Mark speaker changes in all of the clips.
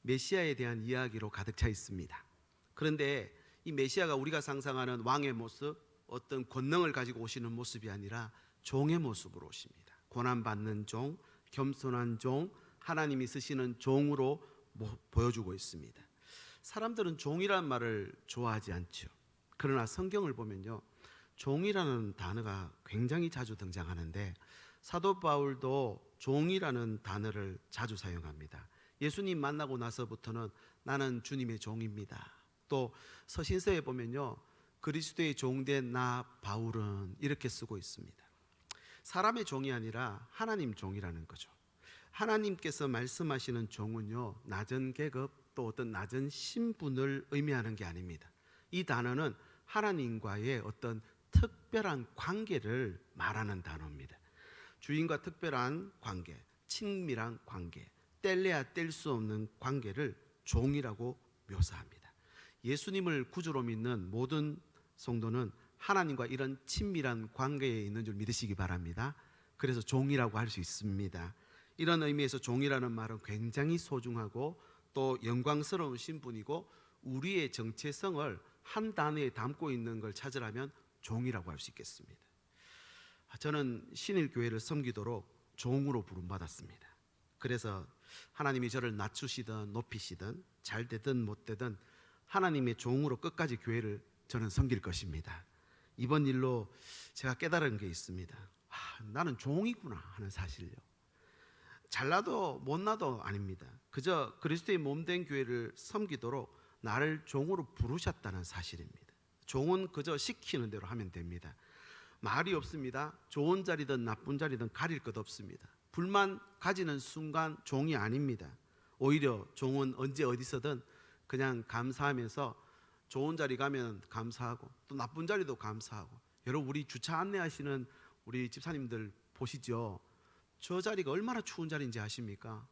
Speaker 1: 메시아에 대한 이야기로 가득 차 있습니다. 그런데 이 메시아가 우리가 상상하는 왕의 모습, 어떤 권능을 가지고 오시는 모습이 아니라 종의 모습으로 오십니다. 고난받는 종, 겸손한 종, 하나님이 쓰시는 종으로 보여주고 있습니다. 사람들은 종이란 말을 좋아하지 않죠. 그러나 성경을 보면요, 종이라는 단어가 굉장히 자주 등장하는데 사도 바울도 종이라는 단어를 자주 사용합니다. 예수님 만나고 나서부터는 나는 주님의 종입니다. 또 서신서에 보면요, 그리스도의 종된 나 바울은 이렇게 쓰고 있습니다. 사람의 종이 아니라 하나님 종이라는 거죠. 하나님께서 말씀하시는 종은요, 낮은 계급 또 어떤 낮은 신분을 의미하는 게 아닙니다. 이 단어는 하나님과의 어떤 특별한 관계를 말하는 단어입니다. 주인과 특별한 관계, 친밀한 관계, 뗄래야 뗄 수 없는 관계를 종이라고 묘사합니다. 예수님을 구주로 믿는 모든 성도는 하나님과 이런 친밀한 관계에 있는 줄 믿으시기 바랍니다. 그래서 종이라고 할 수 있습니다. 이런 의미에서 종이라는 말은 굉장히 소중하고 또 영광스러운 신분이고 우리의 정체성을 한 단어에 담고 있는 걸 찾으라면 종이라고 할 수 있겠습니다. 저는 신일교회를 섬기도록 종으로 부름받았습니다. 그래서 하나님이 저를 낮추시든 높이시든 잘 되든 못 되든 하나님의 종으로 끝까지 교회를 저는 섬길 것입니다. 이번 일로 제가 깨달은 게 있습니다. 나는 종이구나 하는 사실요. 잘나도 못나도 아닙니다. 그저 그리스도의 몸된 교회를 섬기도록 나를 종으로 부르셨다는 사실입니다. 종은 그저 시키는 대로 하면 됩니다. 말이 없습니다. 좋은 자리든 나쁜 자리든 가릴 것 없습니다. 불만 가지는 순간 종이 아닙니다. 오히려 종은 언제 어디서든 그냥 감사하면서 좋은 자리 가면 감사하고 또 나쁜 자리도 감사하고. 여러분, 우리 주차 안내하시는 우리 집사님들 보시죠. 저 자리가 얼마나 추운 자리인지 아십니까?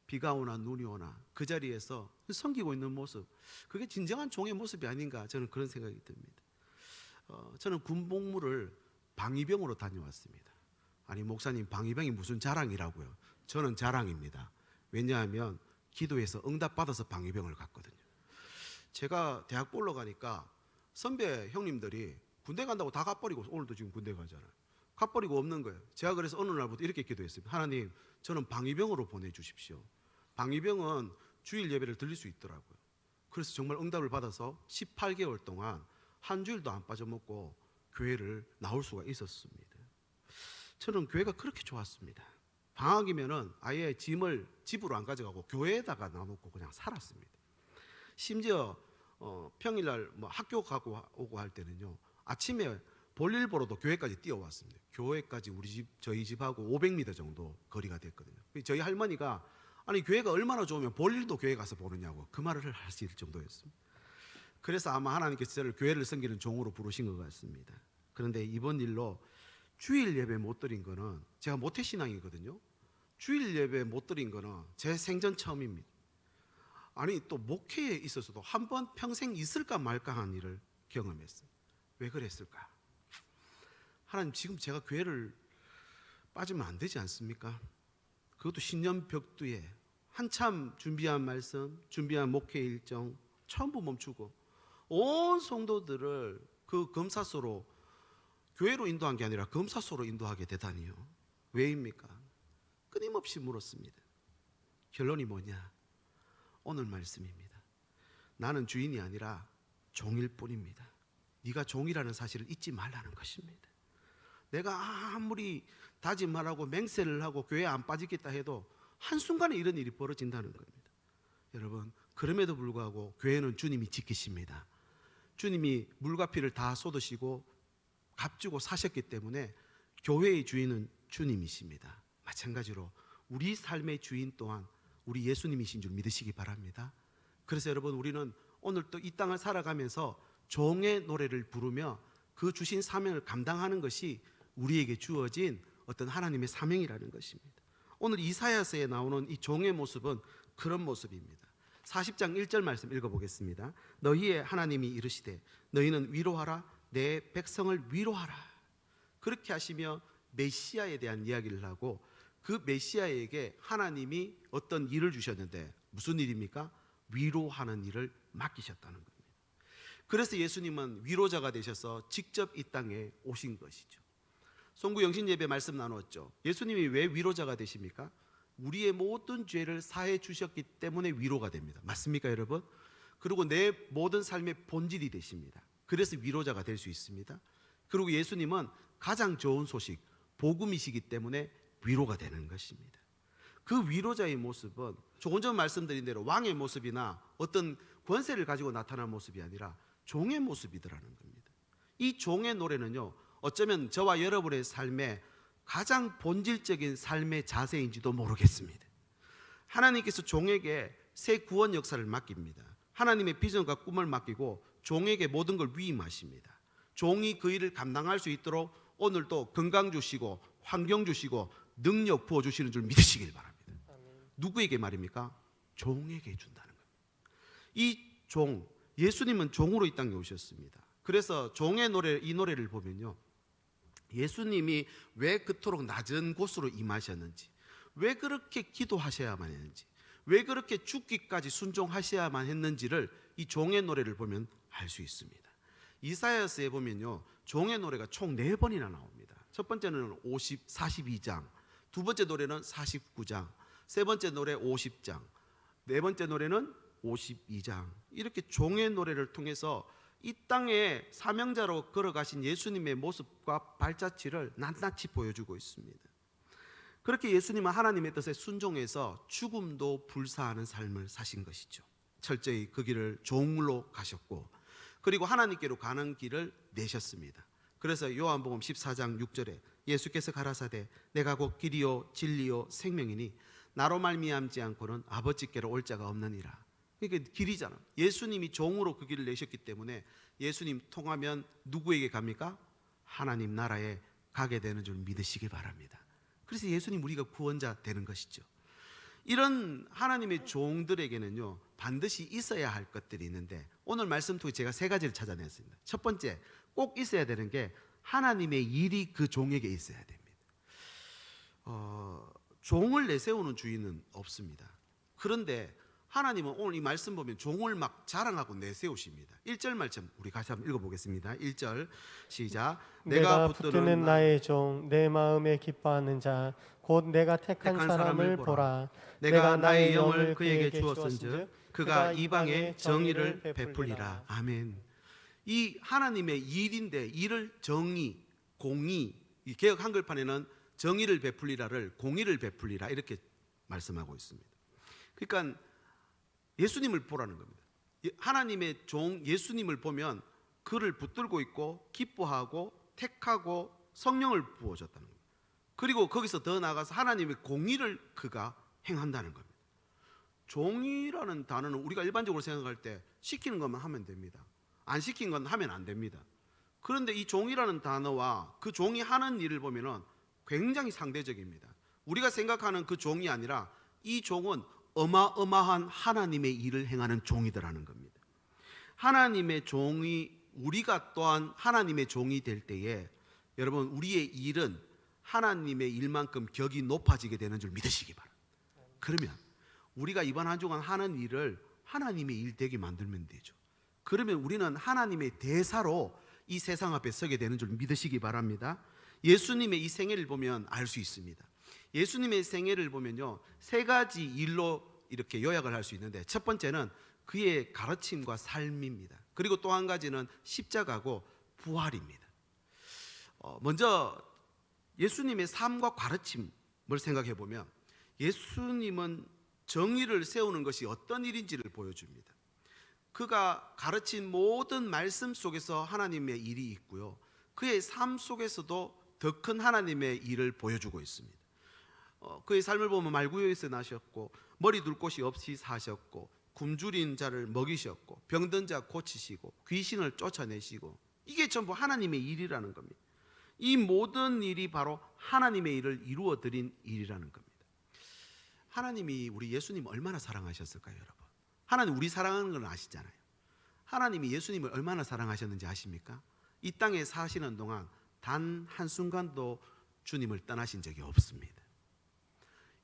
Speaker 1: 비가 오나 눈이 오나 그 자리에서 섬기고 있는 모습, 그게 진정한 종의 모습이 아닌가, 저는 그런 생각이 듭니다. 저는 군복무를 방위병으로 다녀왔습니다. 아니 목사님, 방위병이 무슨 자랑이라고요? 저는 자랑입니다. 왜냐하면 기도해서 응답받아서 방위병을 갔거든요. 제가 대학 보러 가니까 선배 형님들이 군대 간다고 다 갚버리고, 오늘도 지금 군대 가잖아요. 갚버리고 없는 거예요. 제가 그래서 어느 날부터 이렇게 기도했습니다. 하나님, 저는 방위병으로 보내주십시오. 방위병은 주일 예배를 드릴 수 있더라고요. 그래서 정말 응답을 받아서 18개월 동안 한 주일도 안 빠져먹고 교회를 나올 수가 있었습니다. 저는 교회가 그렇게 좋았습니다. 방학이면은 아예 짐을 집으로 안 가져가고 교회에다가 놔놓고 그냥 살았습니다. 심지어 평일날 뭐 학교 가고 오고 할 때는요, 아침에 볼일 보러도 교회까지 뛰어왔습니다. 교회까지 저희 집하고 500m 정도 거리가 됐거든요. 저희 할머니가 아니 교회가 얼마나 좋으면 볼일도 교회 가서 보느냐고 그 말을 하실 정도였습니다. 그래서 아마 하나님께서 저를 교회를 섬기는 종으로 부르신 것 같습니다. 그런데 이번 일로 주일 예배 못 드린 거는, 제가 모태신앙이거든요. 주일 예배 못 드린 거는 제 생전 처음입니다. 아니 또 목회에 있어서도 한 번 평생 있을까 말까 한 일을 경험했어요. 왜 그랬을까? 하나님, 지금 제가 교회를 빠지면 안 되지 않습니까? 그것도 신년 벽두에 한참 준비한 말씀, 준비한 목회 일정 전부 멈추고 온 성도들을 그 검사소로, 교회로 인도한 게 아니라 검사소로 인도하게 되다니요. 왜입니까? 끊임없이 물었습니다. 결론이 뭐냐? 오늘 말씀입니다. 나는 주인이 아니라 종일 뿐입니다. 네가 종이라는 사실을 잊지 말라는 것입니다. 내가 아무리 다짐하라고 맹세를 하고 교회에 안 빠지겠다 해도 한순간에 이런 일이 벌어진다는 겁니다. 여러분, 그럼에도 불구하고 교회는 주님이 지키십니다. 주님이 물과 피를 다 쏟으시고 값주고 사셨기 때문에 교회의 주인은 주님이십니다. 마찬가지로 우리 삶의 주인 또한 우리 예수님이신 줄 믿으시기 바랍니다. 그래서 여러분, 우리는 오늘 또 이 땅을 살아가면서 종의 노래를 부르며 그 주신 사명을 감당하는 것이 우리에게 주어진 어떤 하나님의 사명이라는 것입니다. 오늘 이사야서에 나오는 이 종의 모습은 그런 모습입니다. 40장 1절 말씀 읽어보겠습니다. 너희의 하나님이 이르시되 너희는 위로하라, 내 백성을 위로하라. 그렇게 하시며 메시아에 대한 이야기를 하고 그 메시아에게 하나님이 어떤 일을 주셨는데 무슨 일입니까? 위로하는 일을 맡기셨다는 겁니다. 그래서 예수님은 위로자가 되셔서 직접 이 땅에 오신 것이죠. 송구 영신 예배 말씀 나눴죠. 예수님이 왜 위로자가 되십니까? 우리의 모든 죄를 사해 주셨기 때문에 위로가 됩니다. 맞습니까, 여러분? 그리고 내 모든 삶의 본질이 되십니다. 그래서 위로자가 될 수 있습니다. 그리고 예수님은 가장 좋은 소식, 복음이시기 때문에 위로가 되는 것입니다. 그 위로자의 모습은 조금 전 말씀드린 대로 왕의 모습이나 어떤 권세를 가지고 나타난 모습이 아니라 종의 모습이더라는 겁니다. 이 종의 노래는요, 어쩌면 저와 여러분의 삶의 가장 본질적인 삶의 자세인지도 모르겠습니다. 하나님께서 종에게 새 구원 역사를 맡깁니다. 하나님의 비전과 꿈을 맡기고 종에게 모든 걸 위임하십니다. 종이 그 일을 감당할 수 있도록 오늘도 건강 주시고 환경 주시고 능력 부어주시는 줄 믿으시길 바랍니다. 누구에게 말입니까? 종에게 준다는 겁니다. 이 종, 예수님은 종으로 이 땅에 오셨습니다. 그래서 종의 노래, 이 노래를 보면요, 예수님이 왜 그토록 낮은 곳으로 임하셨는지, 왜 그렇게 기도하셔야만 했는지, 왜 그렇게 죽기까지 순종하셔야만 했는지를 이 종의 노래를 보면 알 수 있습니다. 이사야서에 보면요, 종의 노래가 총 4번이나 나옵니다. 첫 번째는 42장, 두 번째 노래는 49장, 세 번째 노래 50장, 네 번째 노래는 52장. 이렇게 종의 노래를 통해서 이 땅에 사명자로 걸어가신 예수님의 모습과 발자취를 낱낱이 보여주고 있습니다. 그렇게 예수님은 하나님의 뜻에 순종해서 죽음도 불사하는 삶을 사신 것이죠. 철저히 그 길을 종로 가셨고, 그리고 하나님께로 가는 길을 내셨습니다. 그래서 요한복음 14장 6절에 예수께서 가라사대 내가 곧 길이요 진리요 생명이니 나로 말미암지 않고는 아버지께로 올 자가 없느니라. 이게 길이잖아. 예수님이 종으로 그 길을 내셨기 때문에 예수님 통하면 누구에게 갑니까? 하나님 나라에 가게 되는 줄 믿으시기 바랍니다. 그래서 예수님 우리가 구원자 되는 것이죠. 이런 하나님의 종들에게는요, 반드시 있어야 할 것들이 있는데 오늘 말씀 통해 제가 3가지를 찾아냈습니다. 첫 번째, 꼭 있어야 되는 게 하나님의 일이 그 종에게 있어야 됩니다. 종을 내세우는 주인은 없습니다. 그런데 하나님은 오늘 이 말씀 보면 종을 막 자랑하고 내세우십니다. 1절 말씀 우리 같이 한번 읽어보겠습니다. 1절 시작.
Speaker 2: 내가 붙드는 나의 종 내 마음에 기뻐하는 자 곧 내가 택한 사람을 보라.
Speaker 1: 내가 나의 영을 그에게 주었은즉 그가 이방에 정의를 베풀리라. 아멘. 이 하나님의 일인데 일을 정의, 공의, 이 개역 한글판에는 정의를 베풀리라를 공의를 베풀리라 이렇게 말씀하고 있습니다. 그러니까 예수님을 보라는 겁니다. 하나님의 종 예수님을 보면 그를 붙들고 있고 기뻐하고 택하고 성령을 부어줬다는 겁니다. 그리고 거기서 더 나아가서 하나님의 공의를 그가 행한다는 겁니다. 종이라는 단어는 우리가 일반적으로 생각할 때 시키는 것만 하면 됩니다. 안 시킨 건 하면 안 됩니다. 그런데 이 종이라는 단어와 그 종이 하는 일을 보면은 굉장히 상대적입니다. 우리가 생각하는 그 종이 아니라 이 종은 어마어마한 하나님의 일을 행하는 종이더라는 겁니다. 하나님의 종이, 우리가 또한 하나님의 종이 될 때에 여러분 우리의 일은 하나님의 일만큼 격이 높아지게 되는 줄 믿으시기 바랍니다. 그러면 우리가 이번 한 주간 하는 일을 하나님의 일 되게 만들면 되죠. 그러면 우리는 하나님의 대사로 이 세상 앞에 서게 되는 줄 믿으시기 바랍니다. 예수님의 이 생애를 보면 알 수 있습니다. 예수님의 생애를 보면요, 3가지 일로 이렇게 요약을 할 수 있는데 첫 번째는 그의 가르침과 삶입니다. 그리고 또 한 가지는 십자가고 부활입니다. 먼저 예수님의 삶과 가르침을 생각해 보면 예수님은 정의를 세우는 것이 어떤 일인지를 보여줍니다. 그가 가르친 모든 말씀 속에서 하나님의 일이 있고요, 그의 삶 속에서도 더 큰 하나님의 일을 보여주고 있습니다. 그의 삶을 보면 말구역에서 나셨고 머리 둘 곳이 없이 사셨고 굶주린 자를 먹이셨고 병든 자 고치시고 귀신을 쫓아내시고 이게 전부 하나님의 일이라는 겁니다. 이 모든 일이 바로 하나님의 일을 이루어 드린 일이라는 겁니다. 하나님이 우리 예수님 얼마나 사랑하셨을까요, 여러분? 하나님 우리 사랑하는 건 아시잖아요. 하나님이 예수님을 얼마나 사랑하셨는지 아십니까? 이 땅에 사시는 동안 단 한순간도 주님을 떠나신 적이 없습니다.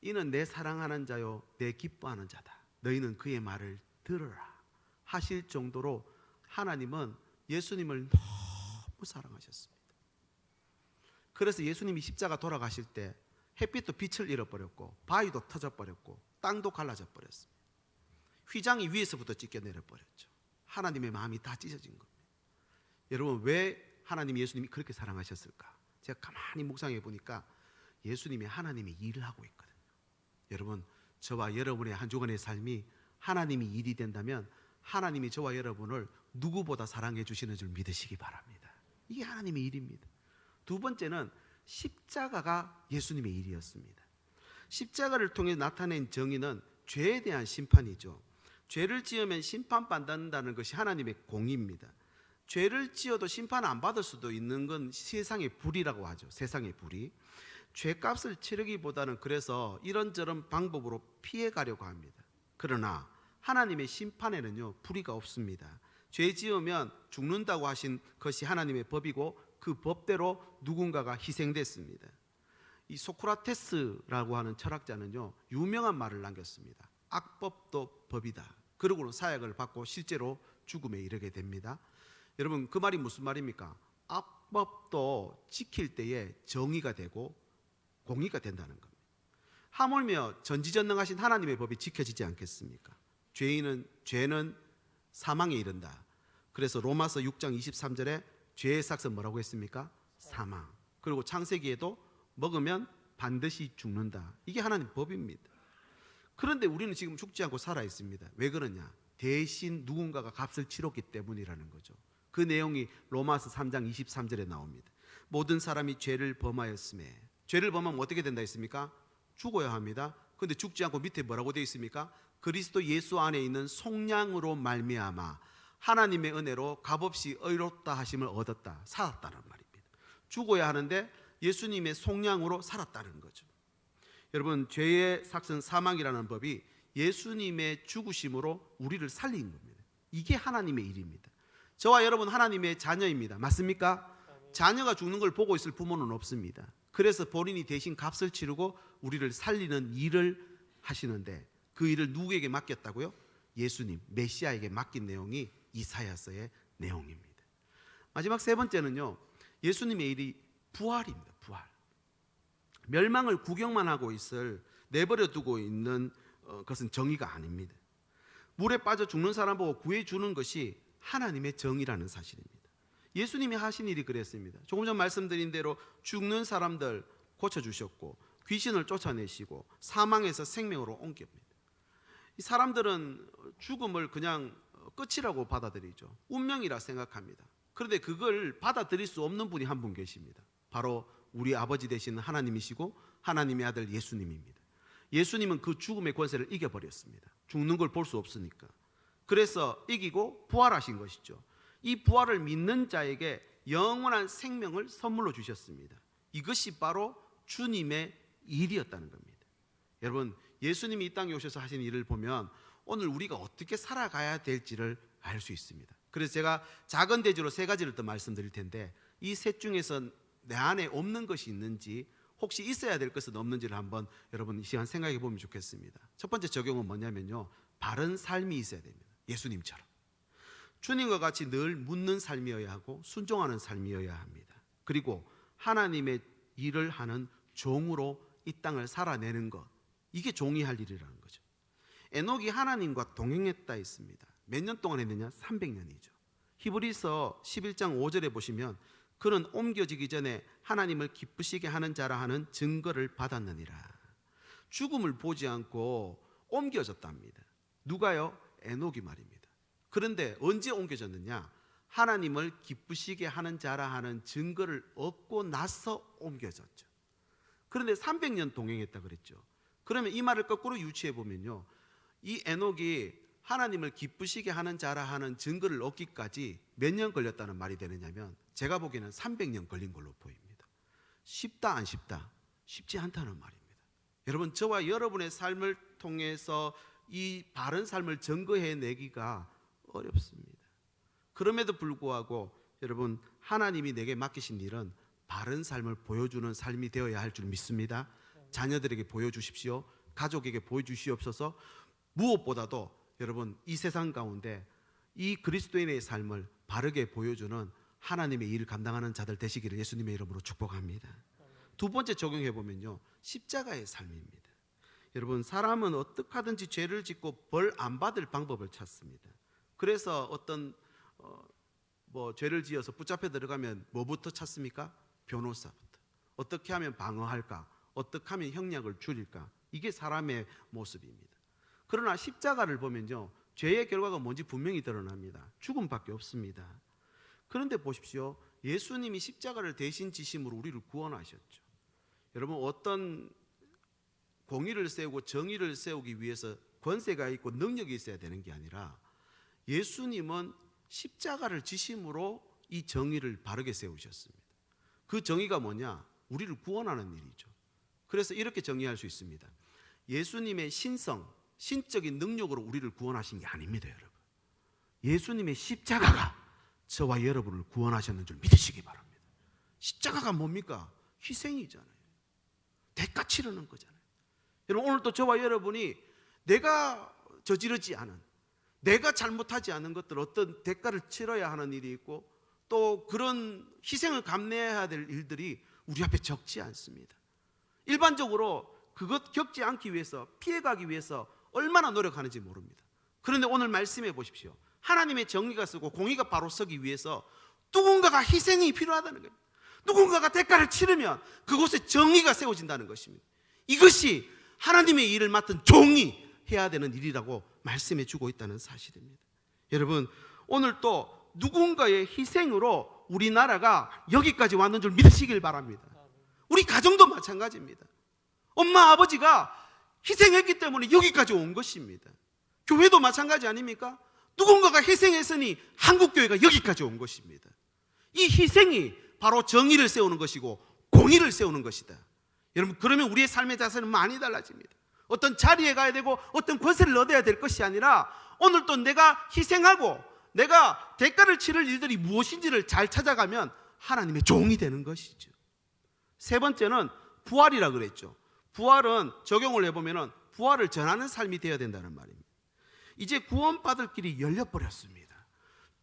Speaker 1: 이는 내 사랑하는 자요 내 기뻐하는 자다. 너희는 그의 말을 들으라 하실 정도로 하나님은 예수님을 너무 사랑하셨습니다. 그래서 예수님이 십자가 돌아가실 때 햇빛도 빛을 잃어버렸고 바위도 터져버렸고 땅도 갈라져 버렸습니다. 휘장이 위에서부터 찢겨내려 버렸죠. 하나님의 마음이 다 찢어진 겁니다. 여러분, 왜 하나님이 예수님이 그렇게 사랑하셨을까? 제가 가만히 묵상해 보니까 예수님이 하나님의 일을 하고 있거든요. 여러분, 저와 여러분의 한 주간의 삶이 하나님이 일이 된다면 하나님이 저와 여러분을 누구보다 사랑해 주시는 줄 믿으시기 바랍니다. 이게 하나님의 일입니다. 두 번째는 십자가가 예수님의 일이었습니다. 십자가를 통해 나타낸 정의는 죄에 대한 심판이죠. 죄를 지으면 심판받는다는 것이 하나님의 공의입니다. 죄를 지어도 심판 안 받을 수도 있는 건 세상의 불이라고 하죠. 세상의 불이. 죄값을 치르기보다는 그래서 이런저런 방법으로 피해가려고 합니다. 그러나 하나님의 심판에는요, 불의가 없습니다. 죄 지으면 죽는다고 하신 것이 하나님의 법이고 그 법대로 누군가가 희생됐습니다. 이 소크라테스라고 하는 철학자는요, 유명한 말을 남겼습니다. 악법도 법이다. 그러고는 사약을 받고 실제로 죽음에 이르게 됩니다. 여러분, 그 말이 무슨 말입니까? 악법도 지킬 때에 정의가 되고 공의가 된다는 겁니다. 하물며 전지전능하신 하나님의 법이 지켜지지 않겠습니까? 죄는 사망에 이른다. 그래서 로마서 6장 23절에 죄의 삭은 뭐라고 했습니까? 사망. 그리고 창세기에도 먹으면 반드시 죽는다. 이게 하나님 법입니다. 그런데 우리는 지금 죽지 않고 살아 있습니다. 왜 그러냐? 대신 누군가가 값을 치렀기 때문이라는 거죠. 그 내용이 로마서 3장 23절에 나옵니다. 모든 사람이 죄를 범하였음에, 죄를 범하면 어떻게 된다 했습니까? 죽어야 합니다. 그런데 죽지 않고 밑에 뭐라고 되어 있습니까? 그리스도 예수 안에 있는 속량으로 말미암아 하나님의 은혜로 값없이 의롭다 하심을 얻었다, 살았다는 말입니다. 죽어야 하는데 예수님의 속량으로 살았다는 거죠. 여러분, 죄의 삭은 사망이라는 법이 예수님의 죽으심으로 우리를 살린 겁니다. 이게 하나님의 일입니다. 저와 여러분 하나님의 자녀입니다. 맞습니까? 자녀가 죽는 걸 보고 있을 부모는 없습니다. 그래서 본인이 대신 값을 치르고 우리를 살리는 일을 하시는데 그 일을 누구에게 맡겼다고요? 예수님, 메시아에게 맡긴 내용이 이사야서의 내용입니다. 마지막 세 번째는요, 예수님의 일이 부활입니다. 부활. 멸망을 구경만 하고 있을, 내버려 두고 있는 것은 정의가 아닙니다. 물에 빠져 죽는 사람 보고 구해주는 것이 하나님의 정의라는 사실입니다. 예수님이 하신 일이 그랬습니다. 조금 전 말씀드린 대로 죽는 사람들 고쳐주셨고 귀신을 쫓아내시고 사망에서 생명으로 옮깁니다. 이 사람들은 죽음을 그냥 끝이라고 받아들이죠. 운명이라 생각합니다. 그런데 그걸 받아들일 수 없는 분이 한 분 계십니다. 바로 우리 아버지 되시는 하나님이시고 하나님의 아들 예수님입니다. 예수님은 그 죽음의 권세를 이겨버렸습니다. 죽는 걸 볼 수 없으니까. 그래서 이기고 부활하신 것이죠. 이 부활을 믿는 자에게 영원한 생명을 선물로 주셨습니다. 이것이 바로 주님의 일이었다는 겁니다. 여러분, 예수님이 이 땅에 오셔서 하신 일을 보면 오늘 우리가 어떻게 살아가야 될지를 알 수 있습니다. 그래서 제가 작은 대지로 세 가지를 더 말씀드릴 텐데 이 셋 중에서 내 안에 없는 것이 있는지, 혹시 있어야 될 것은 없는지를 한번 여러분 이 시간 생각해 보면 좋겠습니다. 첫 번째 적용은 뭐냐면요, 바른 삶이 있어야 됩니다. 예수님처럼 주님과 같이 늘 묻는 삶이어야 하고 순종하는 삶이어야 합니다. 그리고 하나님의 일을 하는 종으로 이 땅을 살아내는 것, 이게 종이 할 일이라는 거죠. 에녹이 하나님과 동행했다 했습니다. 몇 년 동안 했느냐? 300년이죠. 히브리서 11장 5절에 보시면 그는 옮겨지기 전에 하나님을 기쁘시게 하는 자라 하는 증거를 받았느니라. 죽음을 보지 않고 옮겨졌답니다. 누가요? 에녹이 말입니다. 그런데 언제 옮겨졌느냐? 하나님을 기쁘시게 하는 자라 하는 증거를 얻고 나서 옮겨졌죠. 그런데 300년 동행했다 그랬죠. 그러면 이 말을 거꾸로 유추해 보면요, 이 에녹이 하나님을 기쁘시게 하는 자라 하는 증거를 얻기까지 몇 년 걸렸다는 말이 되느냐면, 제가 보기에는 300년 걸린 걸로 보입니다. 쉽다 안 쉽다? 쉽지 않다는 말입니다. 여러분, 저와 여러분의 삶을 통해서 이 바른 삶을 증거해내기가 어렵습니다. 그럼에도 불구하고 여러분, 하나님이 내게 맡기신 일은 바른 삶을 보여주는 삶이 되어야 할 줄 믿습니다. 자녀들에게 보여주십시오. 가족에게 보여주시옵소서. 무엇보다도 여러분 이 세상 가운데 이 그리스도인의 삶을 바르게 보여주는 하나님의 일을 감당하는 자들 되시기를 예수님의 이름으로 축복합니다. 두 번째 적용해 보면요, 십자가의 삶입니다. 여러분, 사람은 어떻게 하든지 죄를 짓고 벌 안 받을 방법을 찾습니다. 그래서 어떤 죄를 지어서 붙잡혀 들어가면 뭐부터 찾습니까? 변호사부터. 어떻게 하면 방어할까? 어떻게 하면 형량을 줄일까? 이게 사람의 모습입니다. 그러나 십자가를 보면요, 죄의 결과가 뭔지 분명히 드러납니다. 죽음밖에 없습니다. 그런데 보십시오, 예수님이 십자가를 대신 지심으로 우리를 구원하셨죠. 여러분, 어떤 공의를 세우고 정의를 세우기 위해서 권세가 있고 능력이 있어야 되는 게 아니라 예수님은 십자가를 지심으로 이 정의를 바르게 세우셨습니다. 그 정의가 뭐냐? 우리를 구원하는 일이죠. 그래서 이렇게 정의할 수 있습니다. 예수님의 신성, 신적인 능력으로 우리를 구원하신 게 아닙니다, 여러분. 예수님의 십자가가 저와 여러분을 구원하셨는 줄 믿으시기 바랍니다. 십자가가 뭡니까? 희생이잖아요. 대가 치르는 거잖아요. 여러분, 오늘도 저와 여러분이 내가 저지르지 않은, 내가 잘못하지 않은 것들, 어떤 대가를 치러야 하는 일이 있고 또 그런 희생을 감내해야 될 일들이 우리 앞에 적지 않습니다. 일반적으로 그것 겪지 않기 위해서, 피해가기 위해서 얼마나 노력하는지 모릅니다. 그런데 오늘 말씀해 보십시오. 하나님의 정의가 서고 공의가 바로 서기 위해서 누군가가 희생이 필요하다는 거예요. 누군가가 대가를 치르면 그곳에 정의가 세워진다는 것입니다. 이것이 하나님의 일을 맡은 종이 해야 되는 일이라고 말씀해 주고 있다는 사실입니다. 여러분, 오늘 또 누군가의 희생으로 우리나라가 여기까지 왔는 줄 믿으시길 바랍니다. 우리 가정도 마찬가지입니다. 엄마 아버지가 희생했기 때문에 여기까지 온 것입니다. 교회도 마찬가지 아닙니까? 누군가가 희생했으니 한국교회가 여기까지 온 것입니다. 이 희생이 바로 정의를 세우는 것이고 공의를 세우는 것이다. 여러분, 그러면 우리의 삶의 자세는 많이 달라집니다. 어떤 자리에 가야 되고 어떤 권세를 얻어야 될 것이 아니라 오늘 또 내가 희생하고 내가 대가를 치를 일들이 무엇인지를 잘 찾아가면 하나님의 종이 되는 것이죠. 세 번째는 부활이라 그랬죠. 부활은 적용을 해보면 부활을 전하는 삶이 되어야 된다는 말입니다. 이제 구원받을 길이 열려버렸습니다.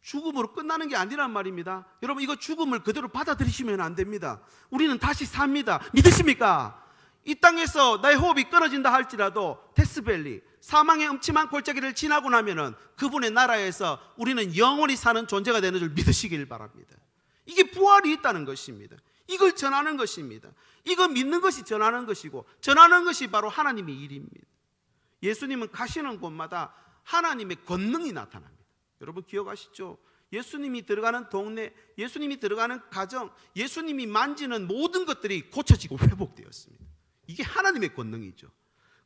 Speaker 1: 죽음으로 끝나는 게 아니란 말입니다. 여러분, 이거 죽음을 그대로 받아들이시면 안 됩니다. 우리는 다시 삽니다. 믿으십니까? 이 땅에서 나의 호흡이 끊어진다 할지라도 데스밸리, 사망의 음침한 골짜기를 지나고 나면은 그분의 나라에서 우리는 영원히 사는 존재가 되는 줄 믿으시길 바랍니다. 이게 부활이 있다는 것입니다. 이걸 전하는 것입니다. 이거 믿는 것이 전하는 것이고 전하는 것이 바로 하나님의 일입니다. 예수님은 가시는 곳마다 하나님의 권능이 나타납니다. 여러분 기억하시죠? 예수님이 들어가는 동네, 예수님이 들어가는 가정, 예수님이 만지는 모든 것들이 고쳐지고 회복되었습니다. 이게 하나님의 권능이죠.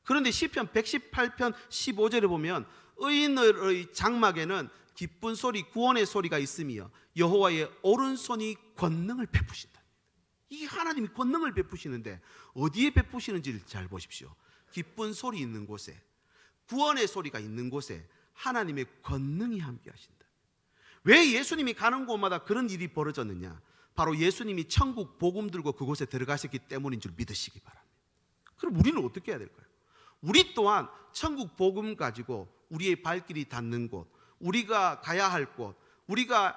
Speaker 1: 그런데 시편 118편 15절에 보면 의인의 장막에는 기쁜 소리, 구원의 소리가 있으며 여호와의 오른손이 권능을 베푸신다. 이게 하나님이 권능을 베푸시는데 어디에 베푸시는지를 잘 보십시오. 기쁜 소리 있는 곳에, 구원의 소리가 있는 곳에 하나님의 권능이 함께 하신다. 왜 예수님이 가는 곳마다 그런 일이 벌어졌느냐? 바로 예수님이 천국 복음 들고 그곳에 들어가셨기 때문인 줄 믿으시기 바랍니다. 그럼 우리는 어떻게 해야 될까요? 우리 또한 천국 복음 가지고 우리의 발길이 닿는 곳, 우리가 가야 할 곳, 우리가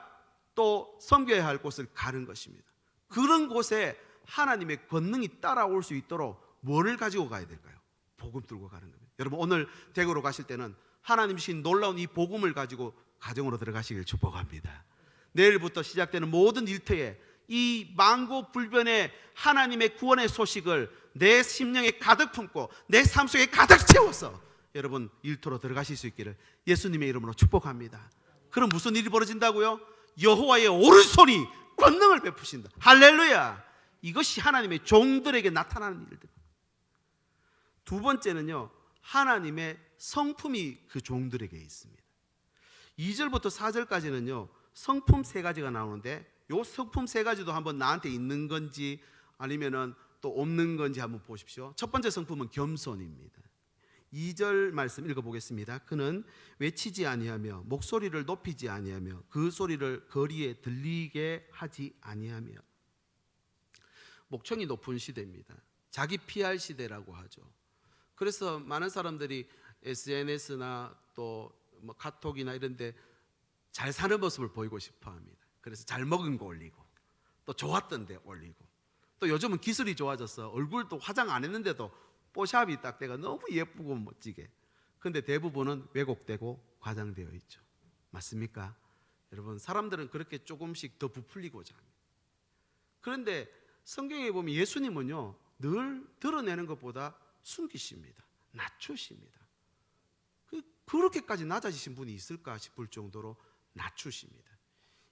Speaker 1: 또 섬겨야 할 곳을 가는 것입니다. 그런 곳에 하나님의 권능이 따라올 수 있도록 뭐를 가지고 가야 될까요? 복음 들고 가는 겁니다. 여러분, 오늘 대구로 가실 때는 하나님 주신 놀라운 이 복음을 가지고 가정으로 들어가시길 축복합니다. 내일부터 시작되는 모든 일터에 이 만고불변의 하나님의 구원의 소식을 내 심령에 가득 품고 내 삶 속에 가득 채워서 여러분 일터로 들어가실 수 있기를 예수님의 이름으로 축복합니다. 그럼 무슨 일이 벌어진다고요? 여호와의 오른손이 권능을 베푸신다. 할렐루야. 이것이 하나님의 종들에게 나타나는 일들. 두 번째는요, 하나님의 성품이 그 종들에게 있습니다. 2절부터 4절까지는요 성품 세 가지가 나오는데 요 성품 세 가지도 한번 나한테 있는 건지 아니면은 또 없는 건지 한번 보십시오. 첫 번째 성품은 겸손입니다. 2절 말씀 읽어보겠습니다. 그는 외치지 아니하며 목소리를 높이지 아니하며 그 소리를 거리에 들리게 하지 아니하며. 목청이 높은 시대입니다. 자기 피할 시대라고 하죠. 그래서 많은 사람들이 SNS나 또 뭐 카톡이나 이런데 잘 사는 모습을 보이고 싶어합니다. 그래서 잘 먹은 거 올리고 또 좋았던 데 올리고 또 요즘은 기술이 좋아져서 얼굴도 화장 안 했는데도 뽀샵이 딱 돼가 너무 예쁘고 멋지게. 근데 대부분은 왜곡되고 과장되어 있죠. 맞습니까? 여러분, 사람들은 그렇게 조금씩 더 부풀리고자 합니다. 그런데 성경에 보면 예수님은요, 늘 드러내는 것보다 숨기십니다. 낮추십니다. 그렇게까지 낮아지신 분이 있을까 싶을 정도로 낮추십니다.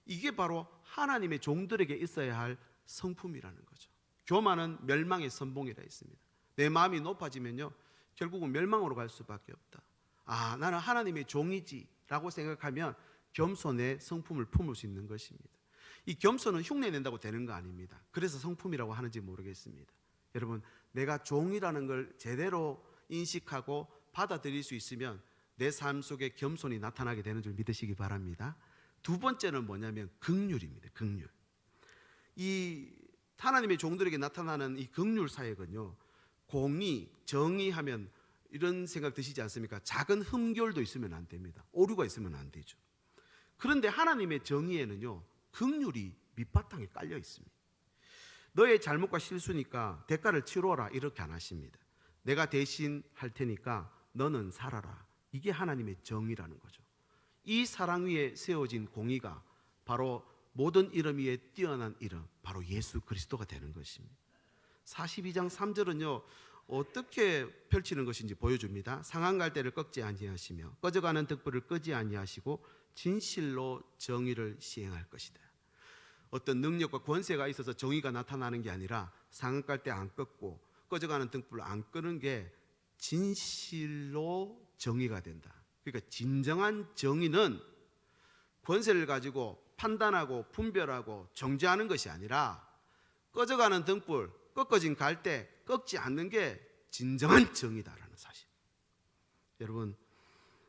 Speaker 1: 이게 바로 하나님의 종들에게 있어야 할 성품이라는 거죠. 교만은 멸망의 선봉이라 했습니다. 내 마음이 높아지면요, 결국은 멸망으로 갈 수밖에 없다. 아, 나는 하나님의 종이지 라고 생각하면 겸손의 성품을 품을 수 있는 것입니다. 이 겸손은 흉내낸다고 되는 거 아닙니다. 그래서 성품이라고 하는지 모르겠습니다. 여러분, 내가 종이라는 걸 제대로 인식하고 받아들일 수 있으면 내 삶 속에 겸손이 나타나게 되는 줄 믿으시기 바랍니다. 두 번째는 뭐냐면 긍휼입니다. 긍휼. 이 하나님의 종들에게 나타나는 이 긍휼 사역은요, 공의, 정의하면 이런 생각 드시지 않습니까? 작은 흠결도 있으면 안 됩니다. 오류가 있으면 안 되죠. 그런데 하나님의 정의에는요, 긍휼이 밑바탕에 깔려 있습니다. 너의 잘못과 실수니까 대가를 치러라 이렇게 안 하십니다. 내가 대신 할 테니까 너는 살아라. 이게 하나님의 정의라는 거죠. 이 사랑 위에 세워진 공의가 바로 모든 이름 위에 뛰어난 이름, 바로 예수 그리스도가 되는 것입니다. 42장 3절은요, 어떻게 펼치는 것인지 보여줍니다. 상한 갈대를 꺾지 아니하시며 꺼져가는 등불을 끄지 아니하시고 진실로 정의를 시행할 것이다. 어떤 능력과 권세가 있어서 정의가 나타나는 게 아니라 상한 갈대 안 꺾고 꺼져가는 등불을 안 끄는 게 진실로 정의가 된다. 그러니까 진정한 정의는 권세를 가지고 판단하고 분별하고 정죄하는 것이 아니라 꺼져가는 등불, 꺾어진 갈대 꺾지 않는 게 진정한 정의다라는 사실. 여러분,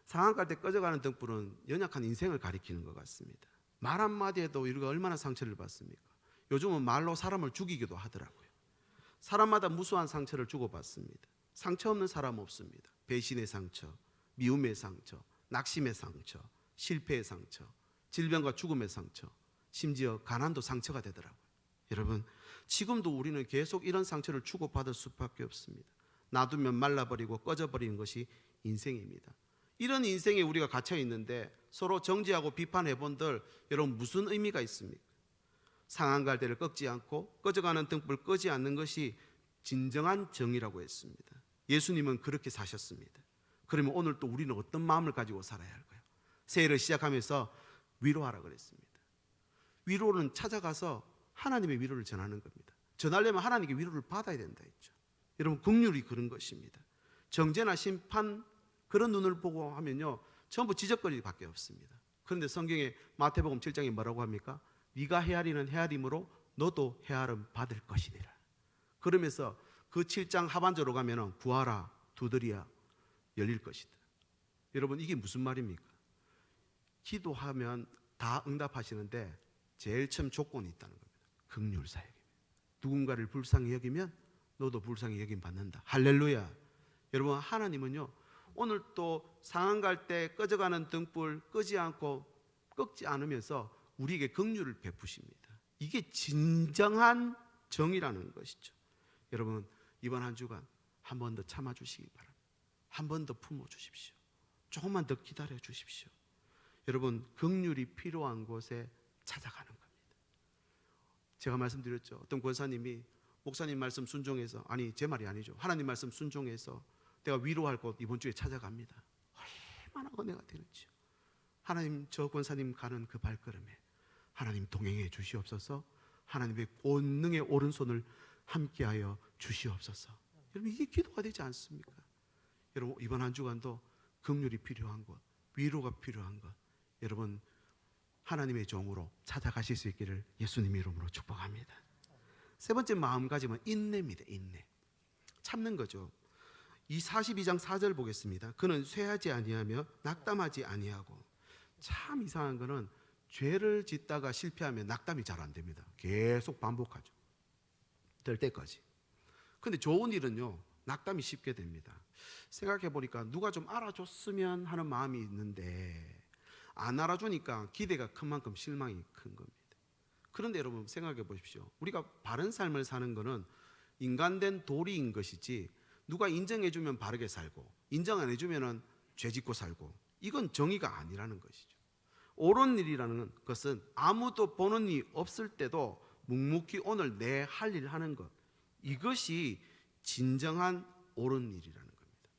Speaker 1: 상한 갈대 꺼져가는 등불은 연약한 인생을 가리키는 것 같습니다. 말 한마디에도 우리가 얼마나 상처를 받습니까? 요즘은 말로 사람을 죽이기도 하더라고요. 사람마다 무수한 상처를 주고받습니다. 상처 없는 사람 없습니다. 배신의 상처, 미움의 상처, 낙심의 상처, 실패의 상처, 질병과 죽음의 상처, 심지어 가난도 상처가 되더라고요. 여러분, 지금도 우리는 계속 이런 상처를 주고받을 수밖에 없습니다. 놔두면 말라버리고 꺼져버리는 것이 인생입니다. 이런 인생에 우리가 갇혀 있는데 서로 정죄하고 비판해 본들 여러분 무슨 의미가 있습니까? 상한 갈대를 꺾지 않고 꺼져가는 등불 끄지 않는 것이 진정한 정의라고 했습니다. 예수님은 그렇게 사셨습니다. 그러면 오늘 또 우리는 어떤 마음을 가지고 살아야 할까요? 새해를 시작하면서 위로하라 그랬습니다. 위로는 찾아가서 하나님의 위로를 전하는 겁니다. 전하려면 하나님께 위로를 받아야 된다 했죠. 여러분, 긍휼이 그런 것입니다. 정죄나 심판 그런 눈을 보고 하면요, 전부 지적거리밖에 없습니다. 그런데 성경에 마태복음 7장에 뭐라고 합니까? 네가 헤아리는 헤아림으로 너도 헤아림 받을 것이니라. 그러면서 그 7장 하반절로 가면은 구하라 두드리야 열릴 것이다. 여러분, 이게 무슨 말입니까? 기도하면 다 응답하시는데 제일 처음 조건이 있다는 겁니다. 긍휼 사역입니다. 누군가를 불쌍히 여기면 너도 불쌍히 여김 받는다. 할렐루야. 여러분, 하나님은요, 오늘 또 상한 갈대 꺼져가는 등불 끄지 않고 꺾지 않으면서 우리에게 긍휼을 베푸십니다. 이게 진정한 정의라는 것이죠. 여러분, 이번 한 주간 한 번 더 참아주시기 바랍니다. 한 번 더 품어주십시오. 조금만 더 기다려 주십시오. 여러분, 긍휼이 필요한 곳에 찾아가는 겁니다. 제가 말씀드렸죠. 어떤 권사님이 목사님 말씀 순종해서, 아니 제 말이 아니죠, 하나님 말씀 순종해서 내가 위로할 곳 이번 주에 찾아갑니다. 얼마나 은혜가 되는지요. 하나님, 저 권사님 가는 그 발걸음에 하나님 동행해 주시옵소서. 하나님의 권능의 오른손을 함께하여 주시옵소서. 여러분, 이게 기도가 되지 않습니까? 여러분, 이번 한 주간도 긍휼이 필요한 것, 위로가 필요한 것, 여러분 하나님의 종으로 찾아가실 수 있기를 예수님의 이름으로 축복합니다. 세 번째 마음가짐은 인내입니다. 인내. 참는 거죠. 이 42장 4절 보겠습니다. 그는 쇠하지 아니하며 낙담하지 아니하고. 참 이상한 거는 죄를 짓다가 실패하면 낙담이 잘 안 됩니다. 계속 반복하죠. 될 때까지. 근데 좋은 일은요, 낙담이 쉽게 됩니다. 생각해 보니까 누가 좀 알아줬으면 하는 마음이 있는데 안 알아주니까 기대가 큰 만큼 실망이 큰 겁니다. 그런데 여러분 생각해 보십시오. 우리가 바른 삶을 사는 것은 인간된 도리인 것이지 누가 인정해주면 바르게 살고 인정 안 해주면 죄 짓고 살고 이건 정의가 아니라는 것이죠. 옳은 일이라는 것은 아무도 보는 이 없을 때도 묵묵히 오늘 내 할 일 하는 것, 이것이 진정한 옳은 일이라는 겁니다.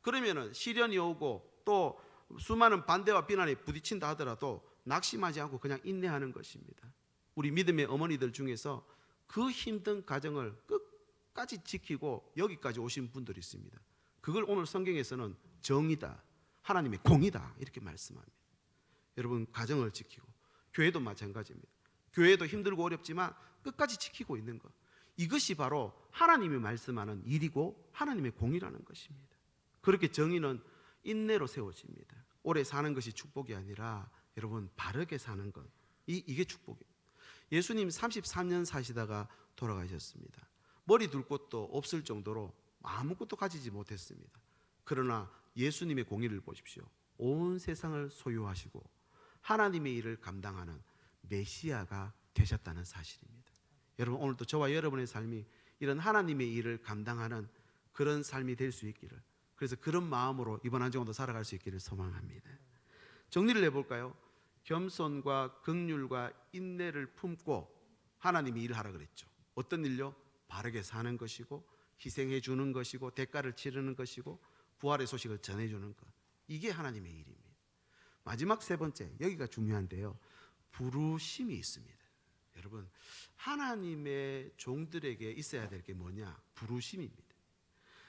Speaker 1: 그러면은 시련이 오고 또 수많은 반대와 비난에 부딪힌다 하더라도 낙심하지 않고 그냥 인내하는 것입니다. 우리 믿음의 어머니들 중에서 그 힘든 가정을 끝까지 지키고 여기까지 오신 분들이 있습니다. 그걸 오늘 성경에서는 정의다, 하나님의 공이다 이렇게 말씀합니다. 여러분 가정을 지키고 교회도 마찬가지입니다. 교회도 힘들고 어렵지만 끝까지 지키고 있는 것, 이것이 바로 하나님이 말씀하는 일이고 하나님의 공이라는 것입니다. 그렇게 정의는 인내로 세워집니다. 오래 사는 것이 축복이 아니라 여러분 바르게 사는 것, 이게 축복입니다. 예수님 33년 사시다가 돌아가셨습니다. 머리 둘 곳도 없을 정도로 아무것도 가지지 못했습니다. 그러나 예수님의 공의를 보십시오. 온 세상을 소유하시고 하나님의 일을 감당하는 메시아가 되셨다는 사실입니다. 여러분 오늘도 저와 여러분의 삶이 이런 하나님의 일을 감당하는 그런 삶이 될 수 있기를, 그래서 그런 마음으로 이번 한 주간도 살아갈 수 있기를 소망합니다. 정리를 해볼까요? 겸손과 긍휼과 인내를 품고 하나님이 일하라 그랬죠. 어떤 일요? 바르게 사는 것이고 희생해 주는 것이고 대가를 치르는 것이고 부활의 소식을 전해주는 것, 이게 하나님의 일입니다. 마지막 세 번째, 여기가 중요한데요, 부르심이 있습니다. 여러분 하나님의 종들에게 있어야 될 게 뭐냐? 부르심입니다.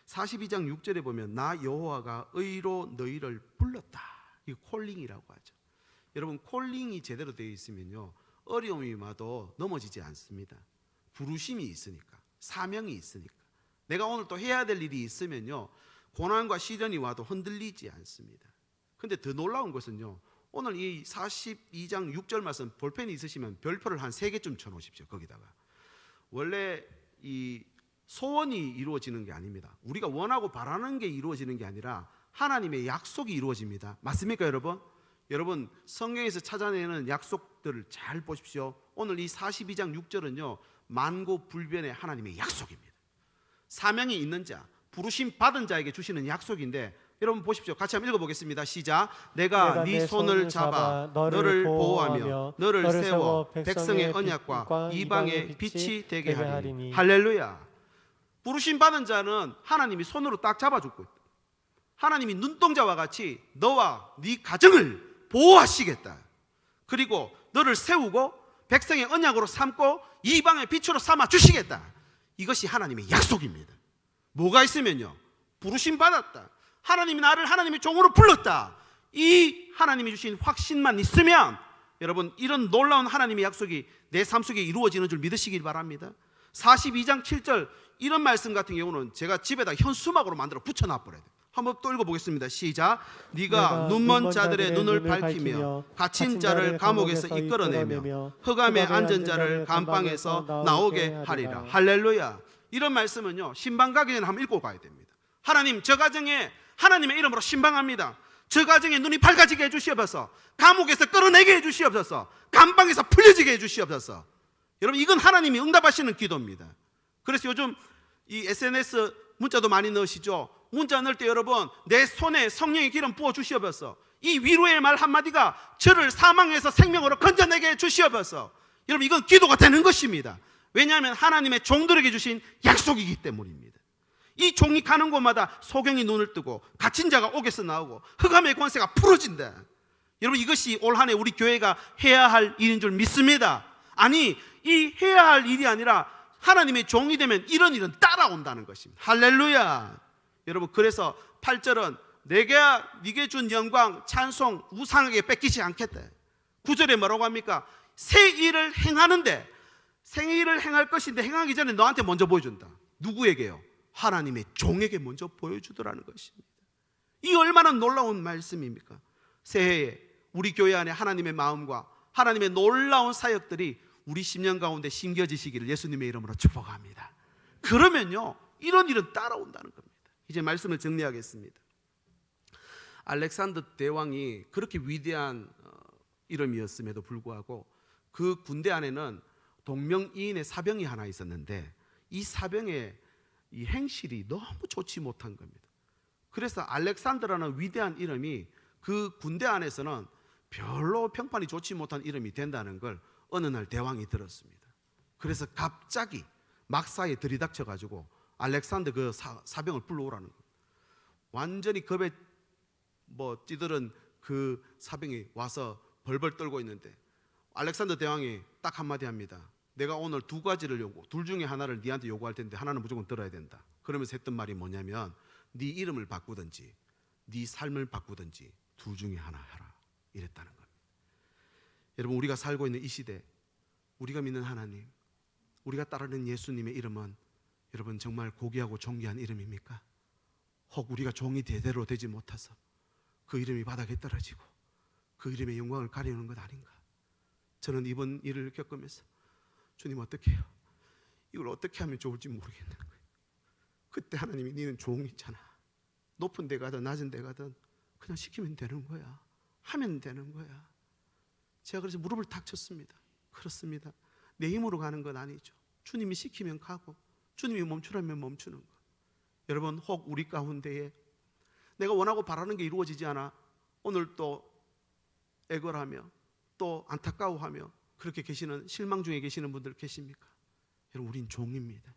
Speaker 1: 42장 6절에 보면 나 여호와가 의로 너희를 불렀다, 이 콜링이라고 하죠. 여러분 콜링이 제대로 되어 있으면요 어려움이 와도 넘어지지 않습니다. 부르심이 있으니까, 사명이 있으니까. 내가 오늘 또 해야 될 일이 있으면요 고난과 시련이 와도 흔들리지 않습니다. 근데 더 놀라운 것은요, 오늘 이 42장 6절 말씀 볼펜이 있으시면 별표를 한 3개쯤 쳐놓으십시오. 거기다가 원래 이 소원이 이루어지는 게 아닙니다. 우리가 원하고 바라는 게 이루어지는 게 아니라 하나님의 약속이 이루어집니다. 맞습니까 여러분? 여러분 성경에서 찾아내는 약속들을 잘 보십시오. 오늘 이 42장 6절은요 만고불변의 하나님의 약속입니다. 사명이 있는 자, 부르심 받은 자에게 주시는 약속인데, 여러분 보십시오. 같이 한번 읽어보겠습니다. 시작. 내가 네 손을 잡아 너를 보호하며 너를 세워 백성의 언약과 이방의 빛이 되게 하리니. 할렐루야. 부르심 받은 자는 하나님이 손으로 딱 잡아주고 있다. 하나님이 눈동자와 같이 너와 네 가정을 보호하시겠다. 그리고 너를 세우고 백성의 언약으로 삼고 이방의 빛으로 삼아 주시겠다. 이것이 하나님의 약속입니다. 뭐가 있으면요, 부르심 받았다, 하나님이 나를 하나님의 종으로 불렀다, 이 하나님이 주신 확신만 있으면 여러분 이런 놀라운 하나님의 약속이 내 삶 속에 이루어지는 줄 믿으시길 바랍니다. 42장 7절 이런 말씀 같은 경우는 제가 집에다 현수막으로 만들어 붙여놔버려야 돼요. 한번 또 읽어보겠습니다. 시작. 네가 눈먼 자들의 눈을 밝히며 갇힌 자를 감옥에서 이끌어내며 흑암에 앉은 자를 감방에서 나오게 하리라. 할렐루야. 이런 말씀은요 신방 가기 전에 한번 읽고 가야 됩니다. 하나님, 저 가정에 하나님의 이름으로 신방합니다. 저 가정에 눈이 밝아지게 해주시옵소서. 감옥에서 끌어내게 해주시옵소서. 감방에서 풀려지게 해주시옵소서. 여러분 이건 하나님이 응답하시는 기도입니다. 그래서 요즘 이 SNS 문자도 많이 넣으시죠. 문자 넣을 때 여러분 내 손에 성령의 기름 부어 주시옵소서. 이 위로의 말 한마디가 저를 사망에서 생명으로 건져내게 해 주시옵소서. 여러분 이건 기도가 되는 것입니다. 왜냐하면 하나님의 종들에게 주신 약속이기 때문입니다. 이 종이 가는 곳마다 소경이 눈을 뜨고 갇힌 자가 옥에서 나오고 흑암의 권세가 풀어진다. 여러분 이것이 올 한 해 우리 교회가 해야 할 일인 줄 믿습니다. 아니 이 해야 할 일이 아니라 하나님의 종이 되면 이런 일은 따라온다는 것입니다. 할렐루야. 여러분 그래서 8절은 내가 네게 준 영광 찬송 우상에게 뺏기지 않겠다. 9절에 뭐라고 합니까? 새 일을 행하는데, 새 일을 행할 것인데 행하기 전에 너한테 먼저 보여준다. 누구에게요? 하나님의 종에게 먼저 보여주더라는 것입니다. 이 얼마나 놀라운 말씀입니까? 새해에 우리 교회 안에 하나님의 마음과 하나님의 놀라운 사역들이 우리 10년 가운데 심겨지시기를 예수님의 이름으로 축복합니다. 그러면요 이런 일은 따라온다는 겁니다. 이제 말씀을 정리하겠습니다. 알렉산더 대왕이 그렇게 위대한 이름이었음에도 불구하고 그 군대 안에는 동명이인의 사병이 하나 있었는데 이 사병의 이 행실이 너무 좋지 못한 겁니다. 그래서 알렉산더라는 위대한 이름이 그 군대 안에서는 별로 평판이 좋지 못한 이름이 된다는 걸 어느 날 대왕이 들었습니다. 그래서 갑자기 막사에 들이닥쳐 가지고 알렉산더 그 사병을 불러오라는 거예요. 완전히 겁에 찌들은 그 사병이 와서 벌벌 떨고 있는데 알렉산더 대왕이 딱 한마디 합니다. 내가 오늘 두 가지를 둘 중에 하나를 네한테 요구할 텐데 하나는 무조건 들어야 된다. 그러면서 했던 말이 뭐냐면 네 이름을 바꾸든지 네 삶을 바꾸든지 둘 중에 하나 하라, 이랬다는 겁니다. 여러분, 우리가 살고 있는 이 시대, 우리가 믿는 하나님, 우리가 따르는 예수님의 이름은 여러분 정말 고귀하고 존귀한 이름입니까? 혹 우리가 종이 제대로 되지 못해서 그 이름이 바닥에 떨어지고 그 이름의 영광을 가리우는 것 아닌가? 저는 이번 일을 겪으면서 주님 어떻게 해요? 이걸 어떻게 하면 좋을지 모르겠는 거예요. 그때 하나님이 너는 종이잖아. 높은 데 가든 낮은 데 가든 그냥 시키면 되는 거야. 하면 되는 거야. 제가 그래서 무릎을 탁 쳤습니다. 그렇습니다. 내 힘으로 가는 건 아니죠. 주님이 시키면 가고 주님이 멈추라면 멈추는 것. 여러분, 혹 우리 가운데에 내가 원하고 바라는 게 이루어지지 않아 오늘 또 애걸하며 또 안타까워하며 그렇게 계시는, 실망 중에 계시는 분들 계십니까? 여러분, 우린 종입니다.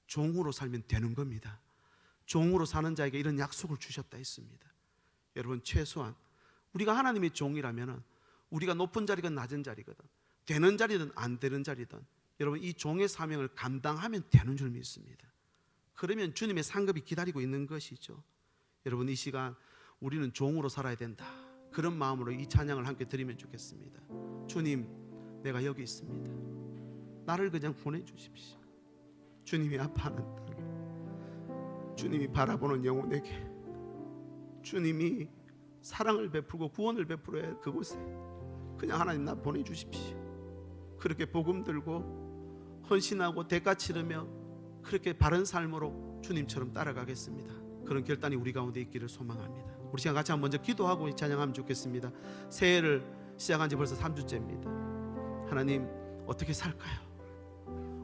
Speaker 1: 종으로 살면 되는 겁니다. 종으로 사는 자에게 이런 약속을 주셨다 했습니다. 여러분, 최소한 우리가 하나님의 종이라면 우리가 높은 자리건 낮은 자리거든, 되는 자리든 안 되는 자리든 여러분 이 종의 사명을 감당하면 되는 줄 믿습니다. 그러면 주님의 상급이 기다리고 있는 것이죠. 여러분, 이 시간 우리는 종으로 살아야 된다, 그런 마음으로 이 찬양을 함께 드리면 좋겠습니다. 주님, 내가 여기 있습니다. 나를 그냥 보내주십시오. 주님이 아파하는 땅, 주님이 바라보는 영혼에게, 주님이 사랑을 베풀고 구원을 베풀어야 할 그곳에 그냥 하나님 나 보내주십시오. 그렇게 복음 들고 헌신하고 대가 치르며 그렇게 바른 삶으로 주님처럼 따라가겠습니다. 그런 결단이 우리 가운데 있기를 소망합니다. 우리 시간 같이 한번 먼저 기도하고 찬양하면 좋겠습니다. 새해를 시작한 지 벌써 3주째입니다. 하나님, 어떻게 살까요?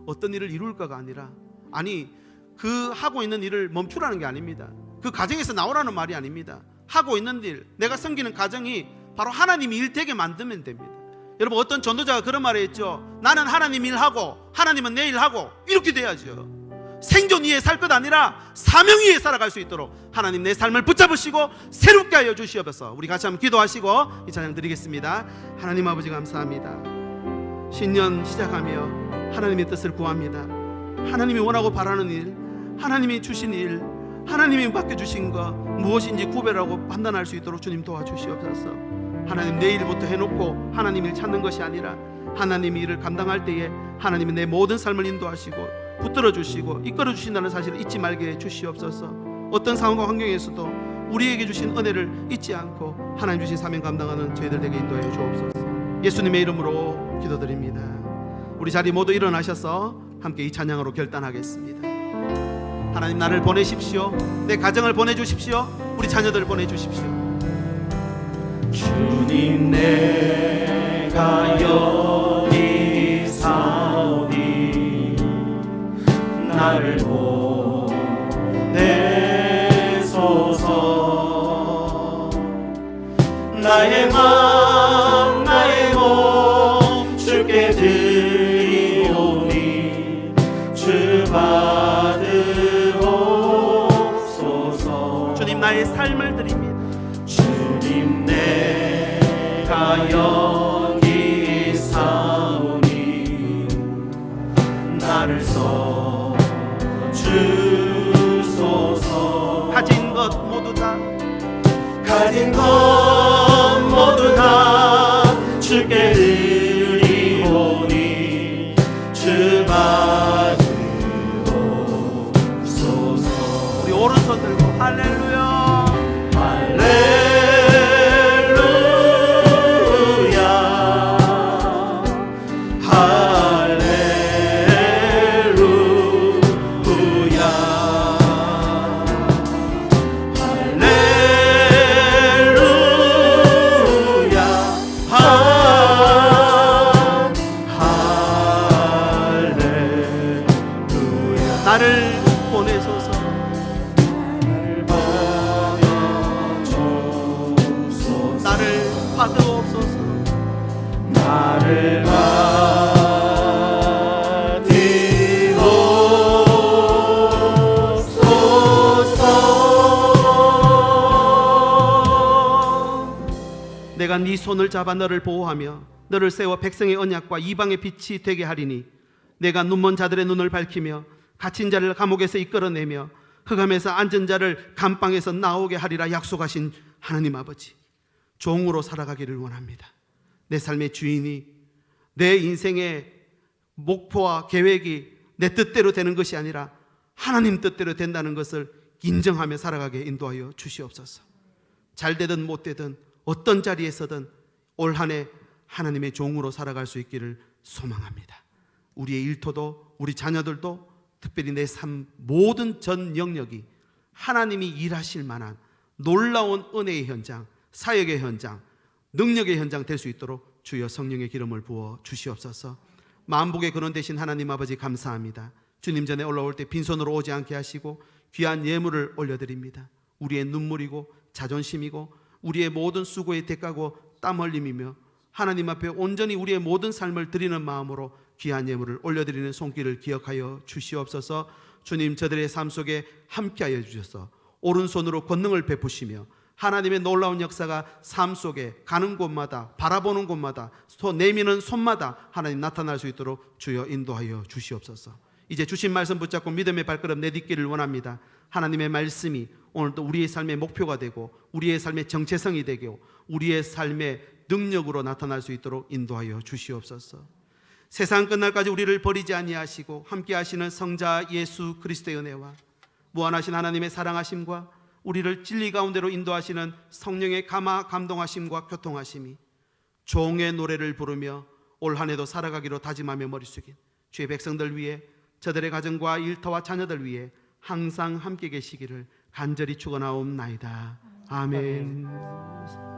Speaker 1: 어떤 일을 이룰까가 아니라, 아니 그 하고 있는 일을 멈추라는 게 아닙니다. 그 가정에서 나오라는 말이 아닙니다. 하고 있는 일, 내가 섬기는 가정이 바로 하나님이 일 되게 만들면 됩니다. 여러분, 어떤 전도자가 그런 말을 했죠. 나는 하나님 일하고 하나님은 내 일하고, 이렇게 돼야죠. 생존 위에 살 것 아니라 사명 위에 살아갈 수 있도록 하나님 내 삶을 붙잡으시고 새롭게 하여 주시옵소서. 우리 같이 한번 기도하시고 이 찬양 드리겠습니다. 하나님 아버지, 감사합니다. 신년 시작하며 하나님의 뜻을 구합니다. 하나님이 원하고 바라는 일, 하나님이 주신 일, 하나님이 맡겨주신 것 무엇인지 구별하고 판단할 수 있도록 주님 도와주시옵소서. 하나님, 내 일부터 해놓고 하나님 일 찾는 것이 아니라 하나님 일을 감당할 때에 하나님이 내 모든 삶을 인도하시고 붙들어 주시고 이끌어 주신다는 사실을 잊지 말게 해 주시옵소서. 어떤 상황과 환경에서도 우리에게 주신 은혜를 잊지 않고 하나님 주신 사명 감당하는 저희들에게 인도하여 주옵소서. 예수님의 이름으로 기도드립니다. 우리 자리 모두 일어나셔서 함께 이 찬양으로 결단하겠습니다. 하나님, 나를 보내십시오. 내 가정을 보내주십시오. 우리 자녀들을 보내주십시오.
Speaker 3: 주님, 내가 여기 사오니 나를 보내소서. 나의 맘 나의 몸 주께 드리오니 주 받으옵소서.
Speaker 1: 주님, 나의 삶을 드립니다.
Speaker 3: 주님, 내가 여기 사오니 나를 써 주소서.
Speaker 1: 가진 것 모두 다,
Speaker 3: 가진 것 모두 다 주께 드리오니 주 받으옵소서.
Speaker 1: 우리 오른손 들고 할렐루야,
Speaker 3: 할렐루야.
Speaker 1: 나를 보내소서. 나를 받으옵소서.
Speaker 3: 나를 받으옵소서.
Speaker 1: 내가 네 손을 잡아 너를 보호하며 너를 세워 백성의 언약과 이방의 빛이 되게 하리니 내가 눈먼 자들의 눈을 밝히며 갇힌 자를 감옥에서 이끌어내며 흑암에서 앉은 자를 감방에서 나오게 하리라 약속하신 하나님 아버지, 종으로 살아가기를 원합니다. 내 삶의 주인이, 내 인생의 목표와 계획이 내 뜻대로 되는 것이 아니라 하나님 뜻대로 된다는 것을 인정하며 살아가게 인도하여 주시옵소서. 잘 되든 못 되든 어떤 자리에서든 올 한 해 하나님의 종으로 살아갈 수 있기를 소망합니다. 우리의 일터도 우리 자녀들도 특별히 내 삶 모든 전 영역이 하나님이 일하실 만한 놀라운 은혜의 현장, 사역의 현장, 능력의 현장 될 수 있도록 주여 성령의 기름을 부어 주시옵소서. 만복의 근원 되신 하나님 아버지 감사합니다. 주님 전에 올라올 때 빈손으로 오지 않게 하시고 귀한 예물을 올려드립니다. 우리의 눈물이고 자존심이고 우리의 모든 수고의 대가고 땀 흘림이며 하나님 앞에 온전히 우리의 모든 삶을 드리는 마음으로 귀한 예물을 올려드리는 손길을 기억하여 주시옵소서. 주님, 저들의 삶 속에 함께하여 주셔서 오른손으로 권능을 베푸시며 하나님의 놀라운 역사가 삶 속에 가는 곳마다, 바라보는 곳마다, 내미는 손마다 하나님 나타날 수 있도록 주여 인도하여 주시옵소서. 이제 주신 말씀 붙잡고 믿음의 발걸음 내딛기를 원합니다. 하나님의 말씀이 오늘도 우리의 삶의 목표가 되고 우리의 삶의 정체성이 되고 우리의 삶의 능력으로 나타날 수 있도록 인도하여 주시옵소서. 세상 끝날까지 우리를 버리지 아니하시고 함께 하시는 성자 예수 그리스도의 은혜와 무한하신 하나님의 사랑하심과 우리를 진리 가운데로 인도하시는 성령의 감동하심과 교통하심이 종의 노래를 부르며 올 한 해도 살아가기로 다짐하며 머리 숙인 주의 백성들 위해, 저들의 가정과 일터와 자녀들 위해 항상 함께 계시기를 간절히 축원하옵나이다. 아멘.